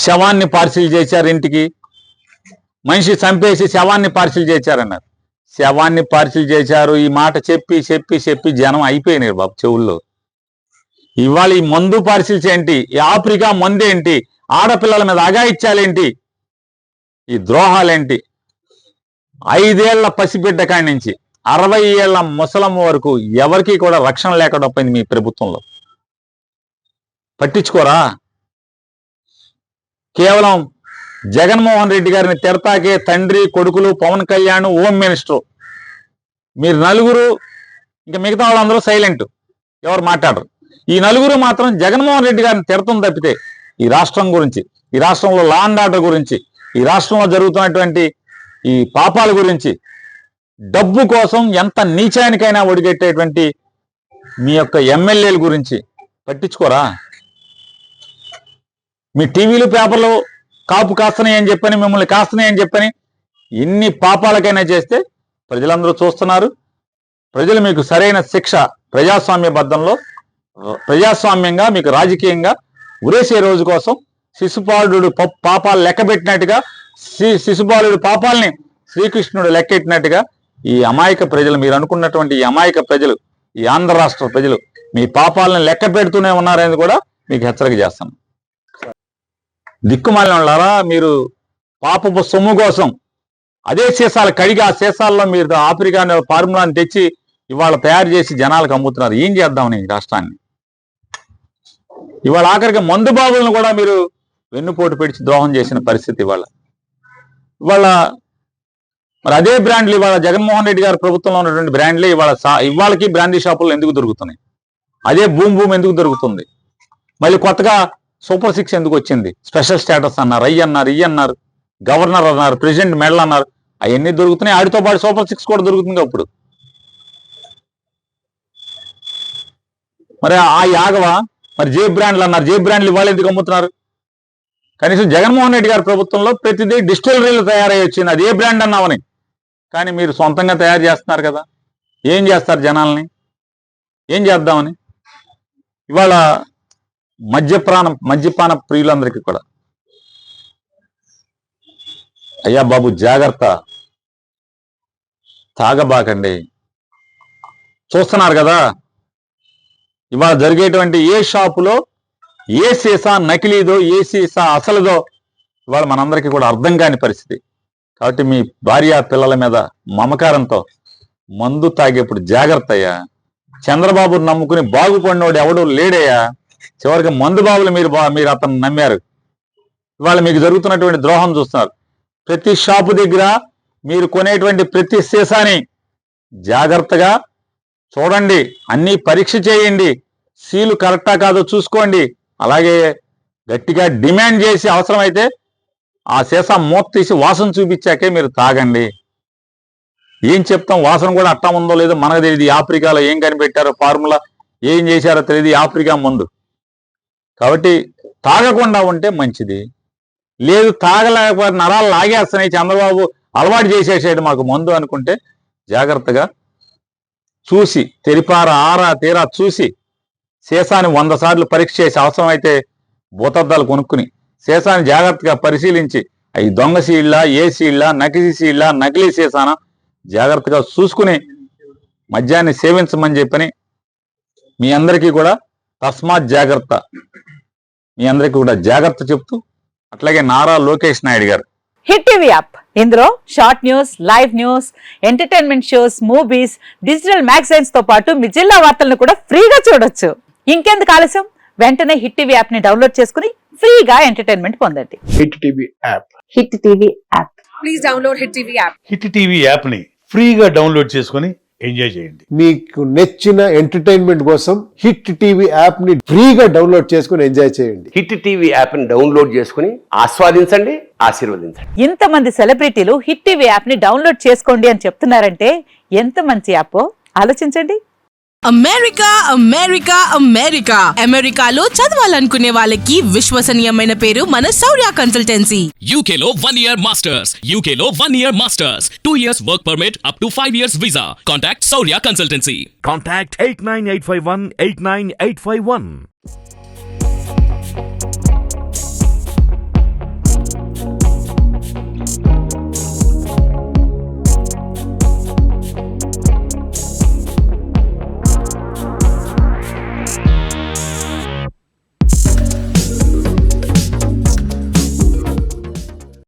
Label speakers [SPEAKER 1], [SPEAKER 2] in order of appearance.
[SPEAKER 1] శవాన్ని పార్సిల్ చేశారు ఇంటికి. మనిషి చంపేసి శవాన్ని పార్సిల్ చేశారన్నారు. శవాన్ని పార్సిల్ చేశారు ఈ మాట చెప్పి చెప్పి చెప్పి జనం అయిపోయినారు బాబు చెవుల్లో. ఇవాళ ఈ మందు పార్సిల్స్ ఏంటి, ఈ ఆఫ్రికా మందేంటి, ఆడపిల్లల మీద అఘాయిత్యాలేంటి, ఈ ద్రోహాలేంటి? 5 ఏళ్ల పసిబిడ్డ కాడి నుంచి 60 ఏళ్ల ముసలమ్మ వరకు ఎవరికి కూడా రక్షణ లేకుండా పోయింది మీ ప్రభుత్వంలో. పట్టించుకోరా? కేవలం జగన్మోహన్ రెడ్డి గారిని తిడతాకే తండ్రి కొడుకులు పవన్ కళ్యాణ్ హోమ్ మినిస్టర్ మీరు నలుగురు, ఇంకా మిగతా వాళ్ళందరూ సైలెంట్, ఎవరు మాట్లాడరు. ఈ నలుగురు మాత్రం జగన్మోహన్ రెడ్డి గారిని తిడతం తప్పితే ఈ రాష్ట్రం గురించి, ఈ రాష్ట్రంలో లా అండ్ ఆర్డర్ గురించి, ఈ రాష్ట్రంలో జరుగుతున్నటువంటి ఈ పాపాల గురించి, డబ్బు కోసం ఎంత నీచానికైనా ఒడిగట్టేటువంటి మీ యొక్క ఎమ్మెల్యేల గురించి పట్టించుకోరా? మీ టీవీలు పేపర్లు కాపు కాస్తున్నాయి అని చెప్పని, మిమ్మల్ని కాస్తున్నాయి అని చెప్పని ఎన్ని పాపాలకైనా చేస్తే ప్రజలందరూ చూస్తున్నారు. ప్రజలు మీకు సరైన శిక్ష ప్రజాస్వామ్యబద్ధంలో, ప్రజాస్వామ్యంగా మీకు రాజకీయంగా ఉరేసే రోజు కోసం శిశుపాలుడు పాపాలు లెక్కబెట్టినట్టుగా, శిశుపాలుడు పాపాలని శ్రీకృష్ణుడు లెక్కెట్టినట్టుగా ఈ అమాయక ప్రజలు, మీరు అనుకున్నటువంటి ఈ అమాయక ప్రజలు, ఈ ఆంధ్ర రాష్ట్ర ప్రజలు మీ పాపాలను లెక్క పెడుతూనే ఉన్నారని కూడా మీకు హెచ్చరిక చేస్తాను. దిక్కుమాలిన వాళ్ళారా మీరు? పాపపు సొమ్ము కోసం అదే సీసాలు కడిగి ఆ సీసాల్లో మీరు ఆఫ్రికా ఫార్ములాని తెచ్చి ఇవాళ తయారు చేసి జనాలకు అమ్ముతున్నారు. ఏం చేద్దామని ఈ రాష్ట్రాన్ని? ఇవాళ ఆఖరికి మందు బాబులను కూడా మీరు వెన్నుపోటు పెడిచి ద్రోహం చేసిన పరిస్థితి ఇవాళ. మరి అదే బ్రాండ్లు ఇవాళ జగన్మోహన్ రెడ్డి గారి ప్రభుత్వంలో ఉన్నటువంటి బ్రాండ్లే ఇవాళకి బ్రాండీ షాపుల్లో ఎందుకు దొరుకుతున్నాయి? అదే భూమ్ ఎందుకు దొరుకుతుంది? మళ్ళీ కొత్తగా సూపర్ 6 ఎందుకు వచ్చింది? స్పెషల్ స్టేటస్ అన్నారు, ఇ అన్నారు, గవర్నర్ అన్నారు, ప్రెసిడెంట్ మెడల్ అన్నారు, అవన్నీ దొరుకుతున్నాయి. ఆడితో పాటు సూపర్ 6 కూడా దొరుకుతుంది అప్పుడు. మరి ఆ యాగవా? మరి జే బ్రాండ్లు అన్నారు, జే బ్రాండ్లు ఇవాళ ఎందుకు అమ్ముతున్నారు? కనీసం జగన్మోహన్ రెడ్డి గారి ప్రభుత్వంలో ప్రతిదీ డిస్టిలరీలు తయారై వచ్చింది, అది ఏ బ్రాండ్ అన్నామని. కానీ మీరు సొంతంగా తయారు చేస్తున్నారు కదా. ఏం చేస్తారు జనాల్ని? ఏం చేద్దామని? ఇవాళ మద్యపాన ప్రియులందరికీ కూడా అయ్యా బాబు జాగ్రత్త, తాగబాకండి. చూస్తున్నారు కదా ఇవాళ జరిగేటువంటి ఏ షాపులో ఏ సీసా నకిలీదో ఏ సీసా అసలుదో ఇవాళ మనందరికీ కూడా అర్థం కాని పరిస్థితి. కాబట్టి మీ భార్య పిల్లల మీద మమకారంతో మందు తాగేప్పుడు జాగ్రత్త అయ్యా. చంద్రబాబు నమ్ముకుని బాగుపడినోడు ఎవడు లేడయ్యా. చివరికి మందు బాబులు మీరు అతను నమ్మారు. ఇవాళ మీకు జరుగుతున్నటువంటి ద్రోహం చూస్తున్నారు. ప్రతి షాపు దగ్గర మీరు కొనేటువంటి ప్రతి సీసాని జాగ్రత్తగా చూడండి, అన్నీ పరీక్ష చేయండి, సీలు కరెక్టా కాదో చూసుకోండి. అలాగే గట్టిగా డిమాండ్ చేసి అవసరమైతే ఆ సీసా మూత తీసి వాసన చూపించాకే మీరు తాగండి. ఏం చెప్తాం, వాసన కూడా అట్టా ఉందో లేదో మనకు తెలియదు. ఆఫ్రికాలో ఏం కనిపెట్టారో ఫార్ములా, ఏం చేశారో తెలియదు ఆఫ్రికా మందు. కాబట్టి తాగకుండా ఉంటే మంచిది. లేదు తాగలేకపోతే నరాలు లాగేస్తున్నాయి, చంద్రబాబు అలవాటు చేసేసాడు మాకు మందు అనుకుంటే జాగ్రత్తగా చూసి తెరిపారా తీరా చూసి సీసాని 100 సార్లు పరీక్ష చేసి అవసరమైతే భూతద్దాలు కొనుక్కుని సీసాని జాగ్రత్తగా పరిశీలించి అవి దొంగ సీళ్ళ, ఏ సీళ్ళ, నకిలీ సీళ్ళ, నకిలీ సీసాన జాగ్రత్తగా చూసుకుని మద్యాన్ని సేవించమని చెప్పని మీ అందరికీ కూడా తస్మాత్ జాగ్రత్త, మీ అందరికీ కూడా జాగ్రత్త చెప్తూ, అట్లాగే నారా లోకేష్ నాయుడు గారు
[SPEAKER 2] హిట్ టీవీ యాప్, ఇందులో short news, live news, entertainment shows, movies, digital magazines తో పాటు మీ జిల్లా వార్తలను కూడా ఫ్రీగా చూడొచ్చు. ఇంకెందుకు ఆలస్యం, వెంటనే హిట్ టీవీ యాప్ ని డౌన్లోడ్ చేసుకుని ఫ్రీగా ఎంటర్టైన్మెంట్ పొందండి.
[SPEAKER 3] Hit TV app.
[SPEAKER 2] Hit TV app.
[SPEAKER 4] Please download hit TV app.
[SPEAKER 5] Hit TV app ని ఫ్రీగా డౌన్లోడ్ చేసుకుని ఎంజాయ్ చేయండి.
[SPEAKER 3] మీకు నచ్చిన ఎంటర్టైన్మెంట్ కోసం హిట్ టీవీ యాప్ ని ఫ్రీగా డౌన్లోడ్ చేసుకుని ఎంజాయ్ చేయండి.
[SPEAKER 6] హిట్ టీవీ యాప్ ని డౌన్లోడ్ చేసుకుని ఆస్వాదించండి, ఆశీర్వదించండి.
[SPEAKER 2] ఇంతమంది సెలబ్రిటీలు హిట్ టీవీ యాప్ ని డౌన్లోడ్ చేసుకోండి అని చెప్తున్నారంటే ఎంత మంచి యాప్ ఆలోచించండి.
[SPEAKER 4] అమెరికా అమెరికా అమెరికా అమెరికాలో చదవాలనుకునే వాళ్ళకి విశ్వసనీయమైన పేరు మన శౌర్య కన్సల్టెన్సీ.
[SPEAKER 7] UK లో 1 year masters, UK లో 1 year masters, 2 years work permit up to 5 years visa. Contact Saurya Consultancy.
[SPEAKER 8] Contact 89851 89851.